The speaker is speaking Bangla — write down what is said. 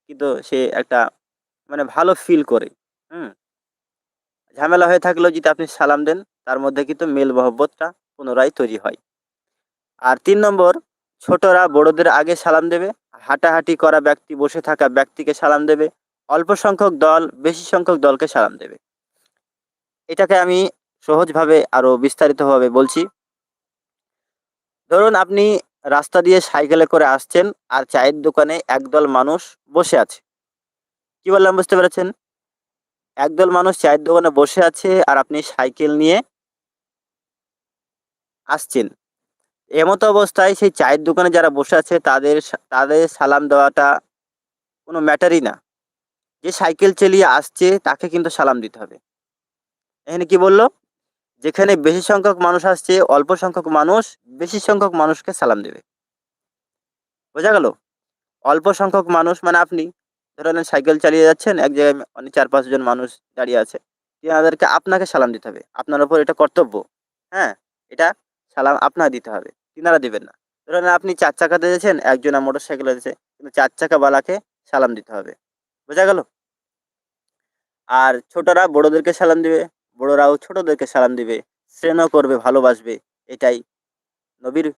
কিন্তু সে একটা মানে ভালো ফিল করে। হুম? ঝামেলা হয়ে থাকলেও যদি আপনি সালাম দেন, তার মধ্যে কিন্তু মেল মহব্বতটা পুনরায় তৈরি হয়। আর ৩ নম্বর, ছোটরা বড়দের আগে সালাম দেবে। হাঁটাহাঁটি করা ব্যক্তি বসে থাকা ব্যক্তিকে সালাম দেবে। অল্প সংখ্যক দল বেশি সংখ্যক দলকে সালাম দেবে। এটাকে আমি সহজভাবে আরো বিস্তারিতভাবে বলছি। ধরুন আপনি রাস্তা দিয়ে সাইকেলে করে আসছেন আর চায়ের দোকানে একদল মানুষ বসে আছে। কি বললাম বুঝতে পেরেছেন? একদল মানুষ চায়ের দোকানে বসে আছে আর আপনি সাইকেল নিয়ে আসছেন। এমতো অবস্থায় সেই চায়ের দোকানে যারা বসে আছে তাদের সালাম দেওয়াটা কোনো ম্যাটারই না। যে সাইকেল চালিয়ে আসছে তাকে কিন্তু সালাম দিতে হবে। এখানে কি বলল? যেখানে বেশি সংখ্যক মানুষ আসছে, অল্প সংখ্যক মানুষ বেশি সংখ্যক মানুষকে সালাম দেবে। বোঝা গেল? অল্প সংখ্যক মানুষ মানে আপনি। ধরে নেন সাইকেল চালিয়ে যাচ্ছেন, এক জায়গায় মানে ৪-৫ জন মানুষ দাঁড়িয়ে আছে। তিনাদেরকে আপনাকে সালাম দিতে হবে। আপনার উপর এটা কর্তব্য। হ্যাঁ? এটা সালাম আপনার দিতে হবে। তিনারা দিবেন না। ধরে নেন আপনি ৪ চাকাতে যাচ্ছেন, একজনা মোটরসাইকেলে যাচ্ছে। কিন্তু ৪ চাকাওয়ালাকে সালাম দিতে হবে। বোঝা গেল? আর ছোটরা বড়দেরকে সালাম দিবে, বড়রাও ছোটদেরকে সালাম দিবে। স্নেহ করবে, ভালোবাসবে। এটাই নবীর